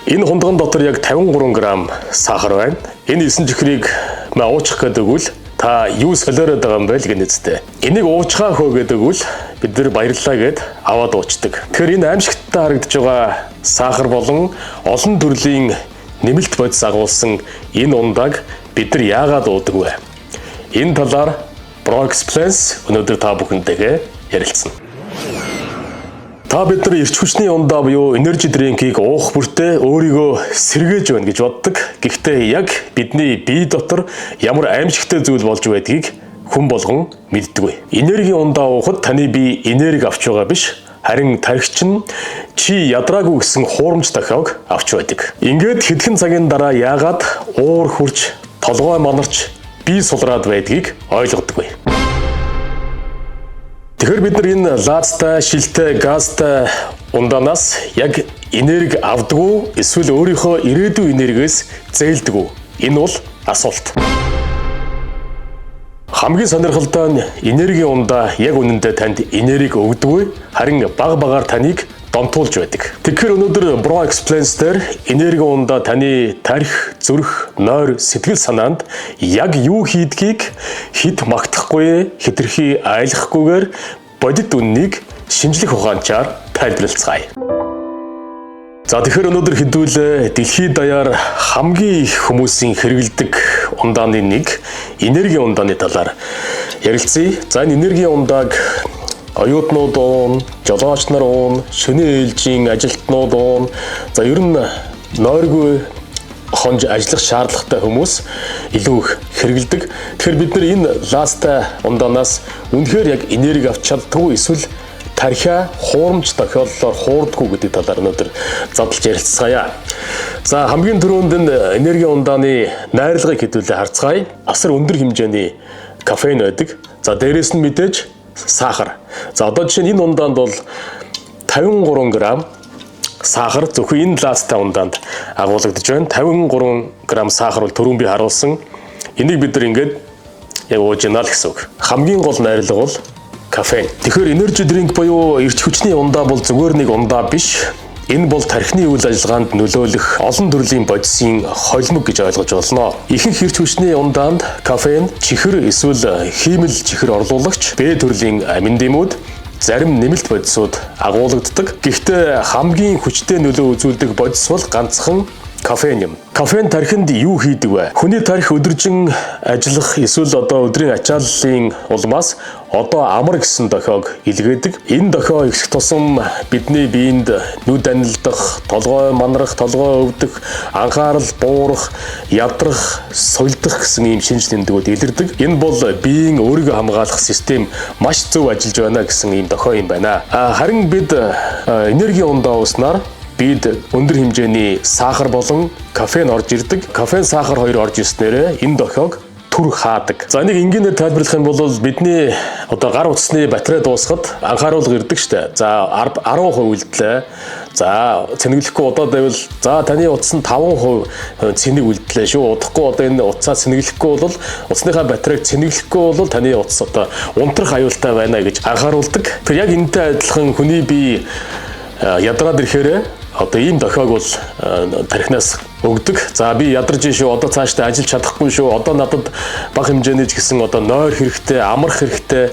Энэ хундган дотор яг 53 г сахар байна. Энэ 9 чихрийг уучих гэдэг үл та юу солиороод байгаа юм бэ л гэнэцтэй. Энийг уучгаа хөө гэдэг үл бид нар баярлалаа гэд аваад уучдаг. Тэгэхээр энэ аимшигттай харагдаж байгаа сахар болон олон төрлийн нэмэлт бодис агуулсан энэ ундааг бид нар яагаад уудаг вэ? Энэ талаар Bro Explains өнөөдөр та бүхэнтэйгээ ярилцсан. Та бид нар эрч хүчний ундаа буюу energy drink-ийг уух бүртээ өөрийгөө сэргээж байна гэж боддог. Гэхдээ яг бидний бие дотор ямар аимшигтай зүйл болж байдгийг хүн болгон мэддэггүй. Энерги ундаа уухад таны бие энерги авч байгаа биш, харин тархич нь чи ядраагүй гэсэн хуурамч дохиог авч байдаг. Ингээд хэдхэн цагийн дараа яагаад уур хурж, толгой манарч, бие сулраад байдгийг ойлгодоггүй. Тэгэхээр бид нар энэ лаазтай, шилтэй, газтай ундаанаас яг энерги авдаггүй эсвэл өөрийнхөө ирээдүйн энергиээс зээлдэг үү? Энэ бол асуулт. Хамгийн сонирхолтой нь энерги ундаа яг үнэндээ танд энерги өгдөггүй, харин баг багаар таныг донтуулж байдаг. Тэгэхээр өнөөдөр Bro Explains дээр энерги ундаа таны тархи, зүрх, нойр, сэтгэл санаанд яг юу хийдгийг хэд магтахгүй, хэтэрхий айлахгүйгээр бодит үннийг шинжлэх ухаанчаар тайлбарлацгаая. За тэгэхээр өнөөдөр хэдүүлээ дэлхийд даяар хамгийн их хүмүүсийн хэрэглэдэг ундааны нэг энерги ундааны талаар ярилцъя. За энэ энерги ундааг оюутнууд уун, жолооч нар уун, шөнийн ээлжийн ажилтнууд уун. За ер нь нойргүй хонж ажиллах шаардлагатай хүмүүс илүү их хэрэглэдэг. Тэгэхээр бид нар энэ лаазтай ундаанаас үнэхээр яг энерги авч чаддгүй эсвэл тархиа хуурамч тохиоллоор хуурдаггүй гэдэг талаар өнөөдөр задлж ярилцгаая. За хамгийн түрүүнд энэ энерги ундааны найрлагыг хэдүүлээ харцгаая. Асар өндөр хэмжээний кофеин байдаг. За дээрэс нь мэдээж сахар. За одоо жишээ нь энэ ундаанд бол 53 г сахар зөвхөн энэ лаазтай ундаанд агуулгадж байна. 53 г сахар бол түрүүн би харуулсан. Энийг бид нар ингээд яг уужинал гэсэн үг. Хамгийн гол найрлага бол кофеин. Тэгэхээр energy drink буюу эрч хүчний ундаа бол зүгээр нэг ундаа биш. Энэ бол тархины үйл ажиллагаанд нөлөөлөх олон төрлийн бодисын холимог гэж ойлгож болно. Ихэнх эрч хүчний ундаанд кофеин, чихэр эсвэл хиймэл чихэр орлуулагч, Б төрлийн аминдимууд, зарим нэмэлт бодисууд агуулгаддаг. Гэхдээ хамгийн хүчтэй нөлөө үзүүлдэг бодис бол ганцхан кофеин юм. Кофеин тархинд юу хийдэг вэ? Хүний тархи өдөржин ажиллах эсвэл өдрийн ачааллын улмаас амар гэсэн дохиог илгээдэг. Энэ дохио ихсэх тусам бидний биед нүд анилдах, толгой манарах, толгой өвдөх, анхаарал буурах, ядрах, соёлдох гэсэн ийм шинж тэмдгүүд илэрдэг. Энэ бол биеийн өөрийгөө хамгаалах систем маш зөв ажиллаж байна гэсэн ийм дохио юм байна. Харин бид энерги ундаа ууснаар бид өндөр хэмжээний сахар болон кофеин орж ирдэг. Кофеин, сахар хоёр орж ирснээр энэ дохиог түр хаадаг. За энийг энгийнээр тайлбарлах юм бол бидний гар утасны батарей дуусахад анхааруулга ирдэг штэ. За 10% үлдлээ. За цэнэглэхгүй удаад байвал за таны утас нь 5% цэнийг үлдлээ шүү. Удахгүй энэ утсаа цэнэглэхгүй бол утасныхаа батарейг цэнэглэхгүй бол таны утас унтрах аюултай байна гэж анхааруулдаг. Тэр яг энэтэй адилхан хүний бие ядраад ирэхээр ийм дохиог бол тархинаас өгдөг. За би ядарч шүү, цаашдаа ажиллаж чадахгүй шүү. Надад бага хэмжээний ч гэсэн нойр хэрэгтэй, амрах хэрэгтэй.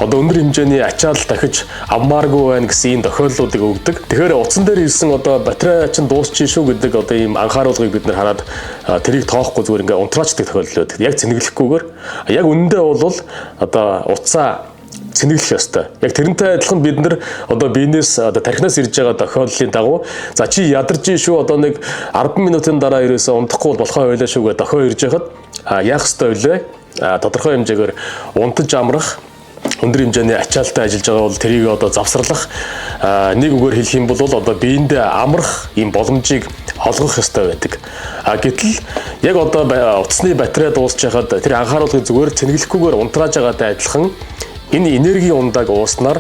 Өндөр хэмжээний ачаал дахиж авмааргүй байна гэсэн ийм тохиолдлуудыг өгдөг. Тэгэхээр утсан дээр ирсэн батарей чинь дуусчих шүү гэдэг ийм анхааруулгыг бид нар хараад тэрийг тоохгүй зүгээр ингээ унтраачдаг тохиолдол байдаг. Яг цэнэглэхгүйгээр яг үнэндээ бол утсаа цэнэглэх ёстой. Яг тэрнтэй адилхан бид нар биенээс тархинаас ирж байгаа тохиолдлын дагуу за чи ядарч шүү нэг 10 минутын дараа ирээсээ унтахгүй болохоо ойлоо шүү гэдэг дохио ирж байхад яах ёстой вэ? Тодорхой хэмжээгээр унтаж амрах, өндөр хэмжээний ачаалтай ажиллаж байгаа бол тэрийг завсарлах, нэг үгээр хэлэх юм бол биендээ амрах ийм боломжийг олгох ёстой байдаг. Гэтэл яг утасны батарей дуусч байхад тэр анхааруулгыг зүгээр цэнэглэхгүйгээр унтрааж байгаатай адилхан энэ энерги ундааг ууснаар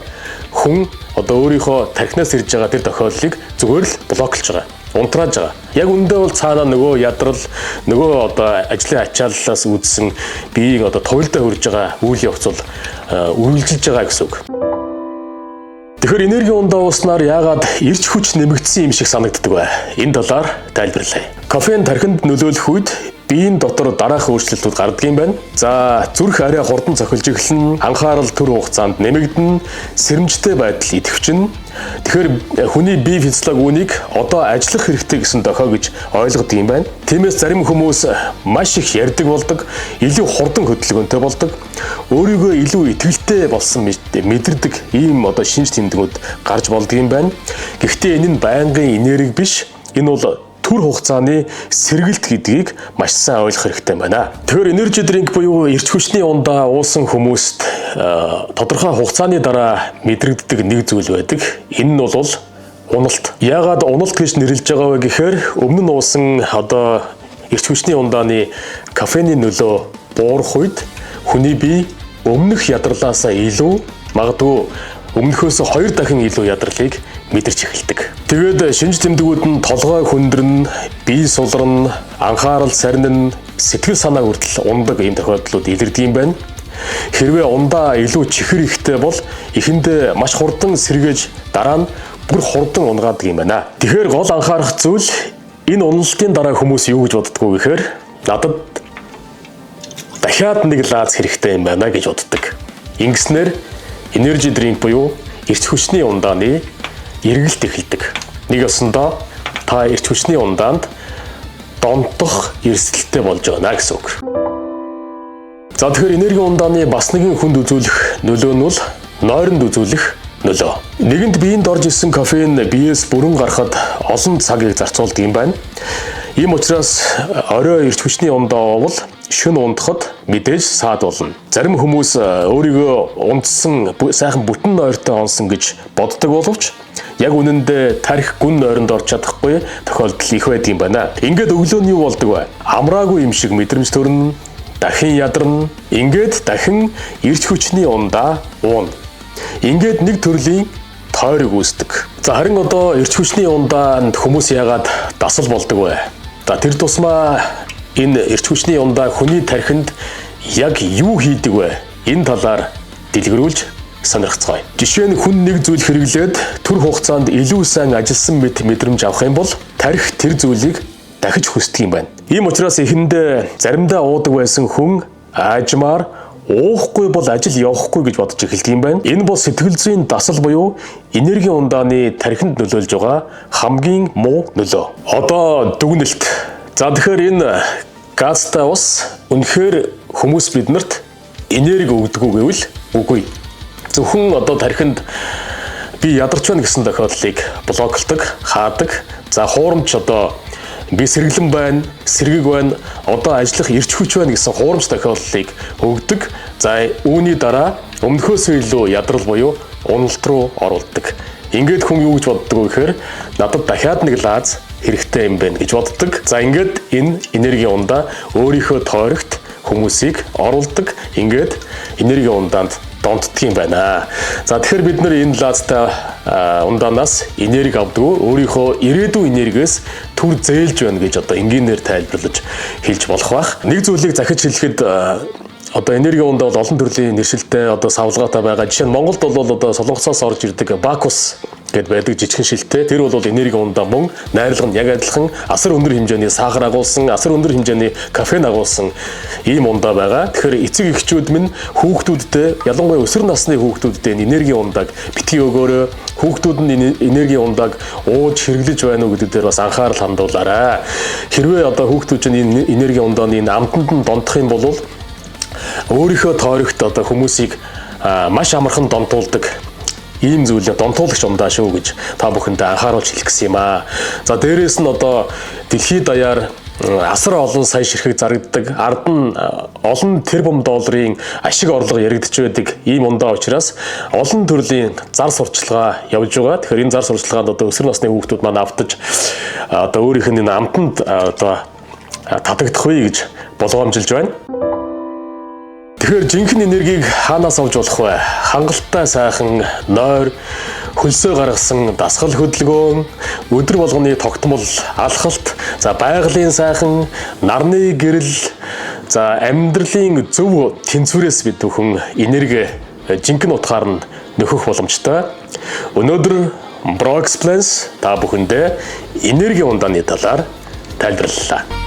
хүн өөрийнхөө тархинаас ирж байгаа тэр тохиолдлыг зүгээр л блоклж байгаа. Унтрааж байгаа. Яг үндэ бол цаанаа нөгөө ядрал, нөгөө ажлын ачааллаас үүдсэн биеийг туйлдаа хүрж байгаа үйл явц бол үргэлжилж байгаа гэсэн үг. Тэгэхээр энерги ундаа ууснаар яагаад эрч хүч нэмэгдсэн юм шиг санагддаг вэ? Энэ талаар тайлбарлая. Кофеин тархинд нөлөөлөх үед биеийн дотор дараах өөрчлөлтүүд гардаг юм байна. За зүрх арай хурдан цохилж эхэлнэ, анхаарал төр хугацаанд нэмэгдэнэ, сэрэмжтэй байдал идэвхжинэ. Тэгэхээр хүний бие физиологи үүнийг одоо ажиллах хэрэгтэй гэсэн дохио гэж ойлгодог юм байна. Тиймээс зарим хүмүүс маш их ярьдаг болдог, илүү хурдан хөдөлгөөнтэй болдог, өөрийгөө илүү итгэлтэй болсон мэдэрдэг ийм одоо шинж тэмдгүүд гарч болдог юм байна. Гэхдээ энэ нь байнгын энерги биш. Энэ бол түр хугацааны сэргэлт гэдгийг маш сайн ойлгох хэрэгтэй байна. Тэгэхээр energy drink буюу эрч хүчний ундаа уусан хүмүүст тодорхой хугацааны дараа мэдрэгддэг нэг зүйл байдаг. Энэ нь бол уналт. Яагаад уналт гэж нэрлэж байгаа вэ гэхээр өмнө нь уусан одоо эрч хүчний ундааны кофений нөлөө буурах үед хүний бие өмнөх ядралаасаа илүү, магадгүй өмнөхөөс 2 дахин илүү ядралыг мэдэрч эхэлдэг. Тэгээд шинж тэмдгүүд нь толгой хүндрэн, бие сулран, анхаарал сарнин, сэтгэл санаа хүртэл ундаг ийм тохиолдлууд илэрдэг юм байна. Хэрвээ ундаа илүү чихэр ихтэй бол эхэндээ маш хурдан сэргээж дараа нь бүр хурдан унгаадаг юм байна. Тэгэхээр гол анхаарах зүйл энэ уналтын дараа хүмүүс юу гэж боддгоо гэхээр надад дахиад нэг лаз хэрэгтэй юм байна гэж боддог. Ингэснээр energy drink буюу эрч хүчний ундааны эргэлт эхэлдэг. Нэг ёсондоо та эрч хүчний ундаанд донтох эрсдэлтэй болж байна гэсэн үг. За тэгэхээр энерги ундааны бас нэгэн хүнд үзүүлэх нөлөө нь бол нойронд үзүүлэх нөлөө. Нэгэнд биеинд орж исэн кофеин биеэс бүрэн гарахад олон цагийг зарцуулдаг юм байна. Ийм учраас орой эрч хүчний ундаа бол шөнө ундахад мэдээж саад болно. Зарим хүмүүс өөрийгөө ундсан сайхан бүтэн нойртой онсон гэж боддог боловч яг үнэндээ тарих гүн нойронд орж чадахгүй тохиолдол их байдаг юм байна. Ингээд өглөө нь юу болдог вэ? Амраагүй юм шиг мэдрэмж төрнө, дахин ядарна, ингээд дахин эрч хүчний ундаа ууна. Ингээд нэг төрлийн тойрог үүсдэг. За харин одоо эрч хүчний ундаанд хүмүүс яагаад дасал болдог вэ? За тэр тусмаа энэ эрч хүчний ундаа хүний тархинд яг юу хийдэг вэ? Энэ талаар дэлгэрүүлж сонирхцгаая. Жишээ нь хүн нэг зүйл хэрэглээд түр хугацаанд илүү сайн ажилласан мэт мэдрэмж авах юм бол тархи тэр зүйлийг дахиж хүсдэг юм байна. Ийм учраас эхэндээ заримдаа уудаг байсан хүн аажмаар уухгүй бол ажил явахгүй гэж бодож эхэлдэг юм байна. Энэ бол сэтгэл зүйн дасал буюу энерги ундааны тархинд нөлөөлж байгаа хамгийн муу нөлөө. Одоо дүгнэлт. За тэгэхээр энэ газтай ус үнэхээр хүмүүс биднэрт энерги өгдөг үү гэвэл үгүй. Зөвхөн одоо тархинд би ядарч байна гэсэн тохиолдлыг блоклдог, хаадаг. За хуурамч одоо би сэргэлэн байна, сэргэг байна, одоо ажиллах эрч хүч байна гэсэн хуурамч тохиолдлыг өгдөг. За үүний дараа өмнөхөөсөө илүү ядрал буюу уналт руу оруулдаг. Ингээд хүн юу гэж боддог вэ гэхээр надад дахиад нэг лаз хэрэгтэй юм байна гэж боддог. За ингээд энэ энерги ундаа өөрийнхөө тойрогт хүмүүсийг оруулдаг. Ингээд энерги ундаанд донтдог юм байна. За тэгэхээр бид нар энэ лазтай ундаанаас энерги авдаг. Өөрийнхөө ирээдүйн энергиэс түр зээлж байна гэж одоо энгийнээр тайлбарлаж хэлж болох байх. Нэг зүйлийг захиж хэлэхэд одоо энерги ундаа бол олон төрлийн нэршилтэй одоо савлгаатай байгаа. Жишээ нь Монголд бол одоо Солонгосоос орж ирдэг Бакус гэд байдаг жижигхэн шилтэй. Тэр бол энерги ундаа мөн найрлага нь яг адилхан асар өндөр хэмжээний сахар агуулсан, асар өндөр хэмжээний кофеин агуулсан ийм ундаа байгаа. Тэгэхээр эцэг эхчүүд минь хүүхдүүдтэй, ялангуяа өсвөр насны хүүхдүүдтэй энерги ундааг битгий өгөөрэй. Хүүхдүүд нь энерги ундааг ууж хэрэглэж байна уу гэдэг дээр бас анхаарал хандуулаарай. Хэрвээ одоо хүүхдүүд чинь энэ энерги ундааны амтанд нь донтох юм бол өөрийнхөө тойрогт одоо хүмүүсийг маш амархан донтуулдаг ийм зүйлээ донтуулагч ундаа шүү гэж та бүхэндээ анхааруулж хэлэх гэсэн юм аа. За дээрээс нь одоо дэлхийд даяар асар олон сая ширхэг зарагддаг, ард нь олон тэрбум долларын ашиг орлого яригдж байдаг ийм ундаа учраас олон төрлийн зар сурталчилгаа явж байгаа. Тэгэхээр энэ зар сурталчилгаанд одоо өсвөр насны хүүхдүүд маань автаж одоо өөрийнх нь энэ амтанд одоо татагдах вэ гэж болгоомжилж байна. Тэгэхээр жинхэнэ энергийг хаанаас авч болох вэ? Хангалттай сайхан нойр, хөлсөө гаргасан дасгал хөдөлгөөн, өдөр болгоны тогтмол алхалт, за байгалийн сайхан нарны гэрэл, за амьдралын зөв тэнцвэрээс бид бүхэн энерги жинхэнэ утгаар нь нөхөх боломжтой. Өнөөдөр Bro Explains та бүхэндээ энерги ундааны талаар тайлбарлалаа.